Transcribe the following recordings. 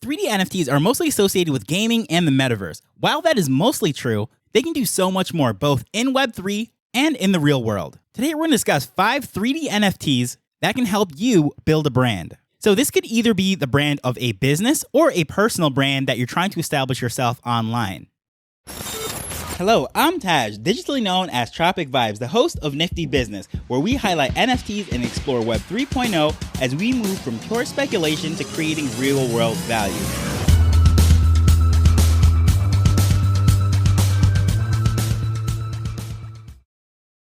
3D NFTs are mostly associated with gaming and the metaverse. While that is mostly true, they can do so much more, both in Web3 and in the real world. Today, we're going to discuss 5 3D NFTs that can help you build a brand. So this could either be the brand of a business or a personal brand that you're trying to establish yourself online. Hello, I'm Taj, digitally known as Tropic Vibes, the host of Nifty Business, where we highlight NFTs and explore Web 3.0 as we move from pure speculation to creating real-world value.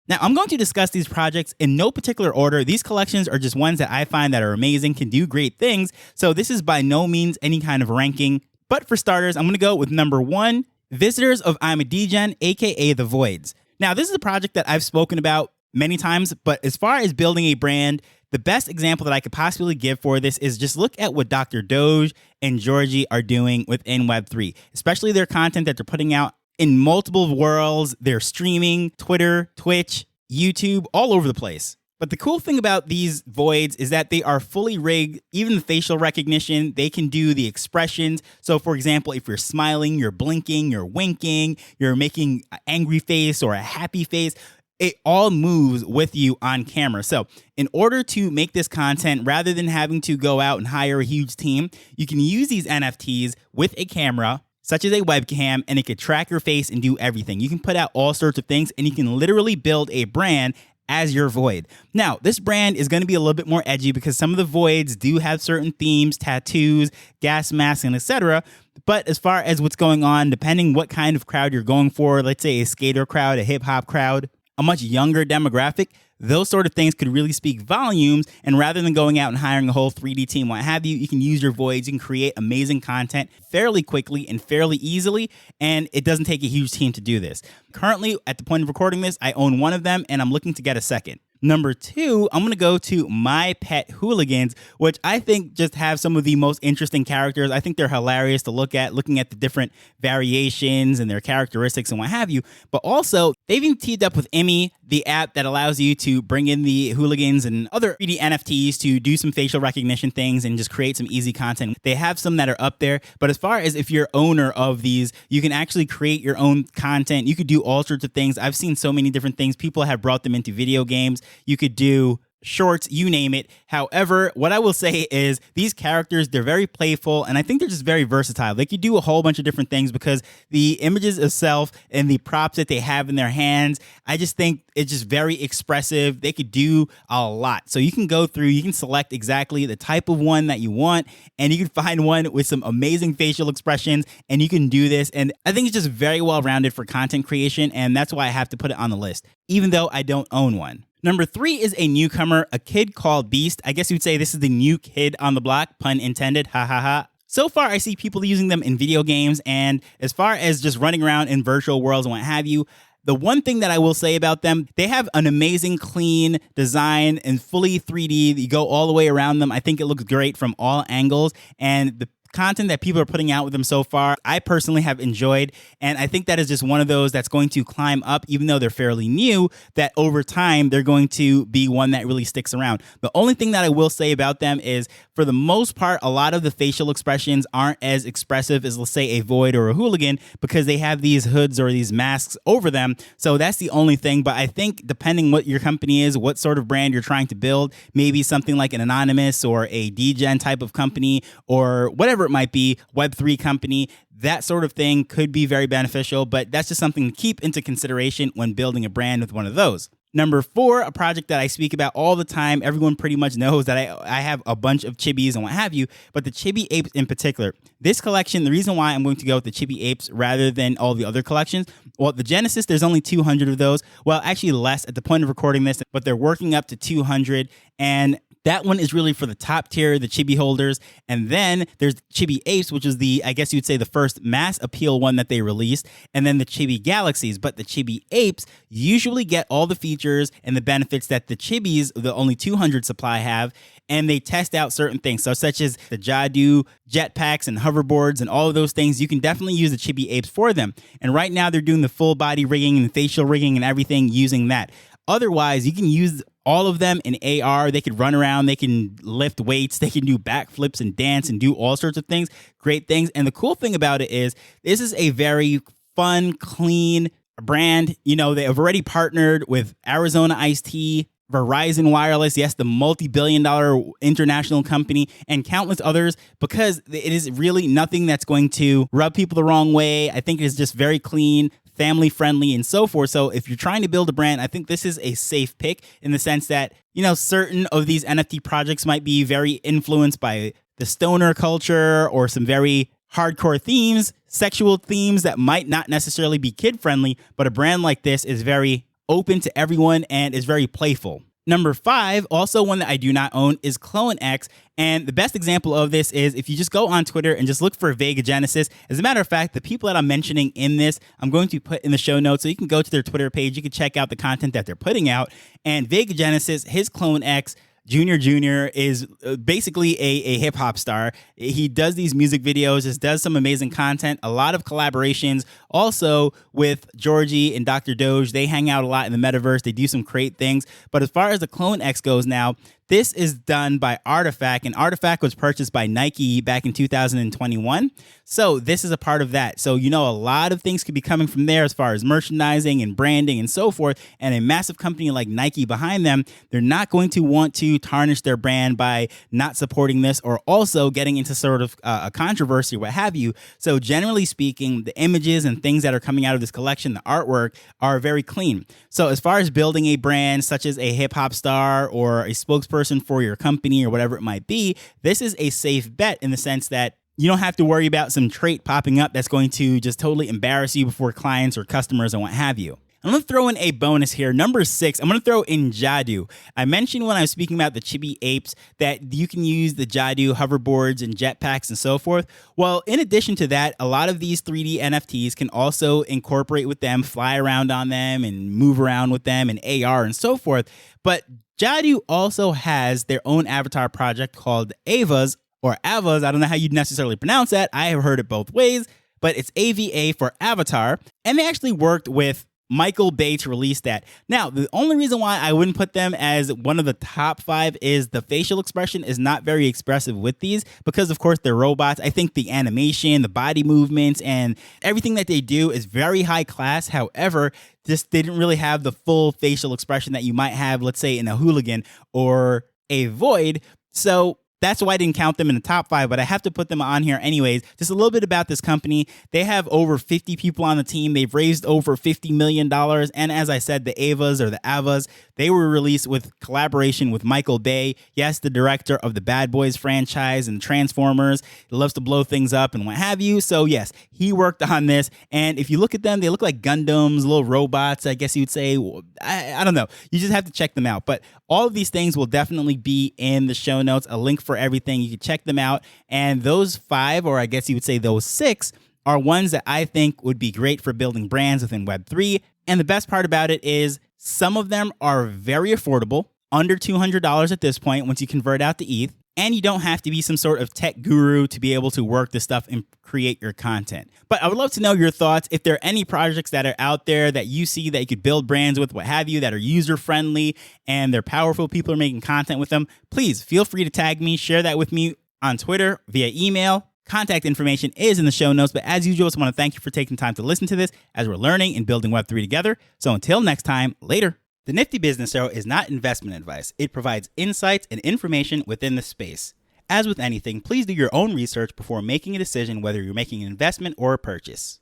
Now, I'm going to discuss these projects in no particular order. These collections are just ones that I find that are amazing, can do great things, so this is by no means any kind of ranking. But for starters, I'm going to go with number 1, Visitors of I'm a Degen, aka The Voids. Now, this is a project that I've spoken about many times, but as far as building a brand, the best example that I could possibly give for this is just look at what Dr. Doge and Georgie are doing within Web3, especially their content that they're putting out in multiple worlds. They're streaming, Twitter, Twitch, YouTube, all over the place. But the cool thing about these voids is that they are fully rigged, even the facial recognition, they can do the expressions. So for example, if you're smiling, you're blinking, you're winking, you're making an angry face or a happy face, it all moves with you on camera. So in order to make this content, rather than having to go out and hire a huge team, you can use these NFTs with a camera, such as a webcam, and it could track your face and do everything. You can put out all sorts of things, and you can literally build a brand as your void. Now, this brand is going to be a little bit more edgy because some of the voids do have certain themes, tattoos, gas masks, and etc. But as far as what's going on, depending what kind of crowd you're going for, let's say a skater crowd, a hip hop crowd, a much younger demographic, those sort of things could really speak volumes. And rather than going out and hiring a whole 3D team, what have you, you can use your voids. You can create amazing content fairly quickly and fairly easily. And it doesn't take a huge team to do this. Currently, at the point of recording this, I own one of them and I'm looking to get a second. Number 2, I'm going to go to My Pet Hooligans, which I think just have some of the most interesting characters. I think they're hilarious to look at, looking at the different variations and their characteristics and what have you. But also, they've even teamed up with Emmy, the app that allows you to bring in the hooligans and other 3D NFTs to do some facial recognition things and just create some easy content. They have some that are up there. But as far as if you're owner of these, you can actually create your own content. You could do all sorts of things. I've seen so many different things. People have brought them into video games. You could do shorts, you name it. However, what I will say is these characters, they're very playful, and I think they're just very versatile. They could do a whole bunch of different things because the images itself and the props that they have in their hands, I just think it's just very expressive. They could do a lot. So you can go through, you can select exactly the type of one that you want, and you can find one with some amazing facial expressions, and you can do this. And I think it's just very well-rounded for content creation, and that's why I have to put it on the list, even though I don't own one. Number 3 is a newcomer, a kid called Beast. I guess you'd say this is the new kid on the block, pun intended, ha ha ha. So far, I see people using them in video games, and as far as just running around in virtual worlds and what have you, the one thing that I will say about them, they have an amazing, clean design and fully 3D. You go all the way around them. I think it looks great from all angles, and the content that people are putting out with them so far, I personally have enjoyed, and I think that is just one of those that's going to climb up, even though they're fairly new, that over time they're going to be one that really sticks around. The only thing that I will say about them is, for the most part, a lot of the facial expressions aren't as expressive as, let's say, a void or a hooligan, because they have these hoods or these masks over them. So that's the only thing. But I think depending what your company is, what sort of brand you're trying to build, maybe something like an Anonymous or a Degen type of company or whatever it might be, Web3 company, that sort of thing could be very beneficial, but that's just something to keep into consideration when building a brand with one of those. Number 4, a project that I speak about all the time. Everyone pretty much knows that I have a bunch of chibis and what have you, but the chibi apes in particular. This collection, the reason why I'm going to go with the chibi apes rather than all the other collections, well, the Genesis, there's only 200 of those. Well, actually less at the point of recording this, but they're working up to 200, and that one is really for the top tier, the chibi holders. And then there's Chibi Apes, which is the, I guess you'd say, the first mass appeal one that they released. And then the Chibi Galaxies. But the Chibi Apes usually get all the features and the benefits that the Chibis, the only 200 supply, have. And they test out certain things. So such as the Jadu, jetpacks, and hoverboards, and all of those things, you can definitely use the Chibi Apes for them. And right now they're doing the full body rigging and facial rigging and everything using that. Otherwise, you can use all of them in AR. They could run around, they can lift weights, they can do backflips and dance and do all sorts of things, great things. And the cool thing about it is this is a very fun, clean brand. You know, they have already partnered with Arizona Iced Tea, Verizon Wireless, yes, the multi-billion-dollar international company, and countless others, because it is really nothing that's going to rub people the wrong way. I think it is just very clean, family friendly, and so forth. So if you're trying to build a brand, I think this is a safe pick in the sense that, you know, certain of these NFT projects might be very influenced by the stoner culture or some very hardcore themes, sexual themes that might not necessarily be kid friendly, but a brand like this is very open to everyone and is very playful. Number 5, also one that I do not own, is CloneX. And the best example of this is if you just go on Twitter and just look for Vega Genesis. As a matter of fact, the people that I'm mentioning in this, I'm going to put in the show notes. So you can go to their Twitter page. You can check out the content that they're putting out. And Vega Genesis, his CloneX, Junior is basically a hip hop star. He does these music videos, just does some amazing content, a lot of collaborations. Also with Georgie and Dr. Doge, they hang out a lot in the metaverse. They do some great things. But as far as the CloneX goes now, this is done by Artifact, and Artifact was purchased by Nike back in 2021. So this is a part of that. So, you know, a lot of things could be coming from there as far as merchandising and branding and so forth. And a massive company like Nike behind them, they're not going to want to tarnish their brand by not supporting this or also getting into sort of a controversy or what have you. So generally speaking, the images and things that are coming out of this collection, the artwork, are very clean. So as far as building a brand such as a hip hop star or a spokesperson for your company or whatever it might be, this is a safe bet in the sense that you don't have to worry about some trait popping up that's going to just totally embarrass you before clients or customers and what have you. I'm going to throw in a bonus here. Number 6, I'm going to throw in Jadu. I mentioned when I was speaking about the Chibi Apes that you can use the Jadu hoverboards and jetpacks and so forth. Well, in addition to that, a lot of these 3D NFTs can also incorporate with them, fly around on them and move around with them in AR and so forth. But Jadu also has their own avatar project called Avas or Avas. I don't know how you'd necessarily pronounce that. I have heard it both ways, but it's AVA for Avatar. And they actually worked with Michael Bay to release that. Now, the only reason why I wouldn't put them as one of the top 5 is the facial expression is not very expressive with these because, of course, they're robots. I think the animation, the body movements, and everything that they do is very high class. However, just they didn't really have the full facial expression that you might have, let's say, in a Hooligan or a Void. So that's why I didn't count them in the top 5, but I have to put them on here anyways. Just a little bit about this company. They have over 50 people on the team. They've raised over $50 million. And as I said, the Avas or the Avas, they were released with collaboration with Michael Bay. Yes, the director of the Bad Boys franchise and Transformers. He loves to blow things up and what have you. So yes, he worked on this. And if you look at them, they look like Gundams, little robots, I guess you'd say. I don't know. You just have to check them out. But all of these things will definitely be in the show notes, a link for everything. You can check them out. And those 5, or I guess you would say those 6, are ones that I think would be great for building brands within Web3. And the best part about it is some of them are very affordable, under $200 at this point once you convert out to ETH. And you don't have to be some sort of tech guru to be able to work this stuff and create your content. But I would love to know your thoughts. If there are any projects that are out there that you see that you could build brands with, what have you, that are user-friendly and they're powerful, people are making content with them, please feel free to tag me, share that with me on Twitter, via email. Contact information is in the show notes. But as usual, I just want to thank you for taking time to listen to this as we're learning and building Web3 together. So until next time, later. The Nifty Business Arrow is not investment advice. It provides insights and information within the space. As with anything, please do your own research before making a decision whether you're making an investment or a purchase.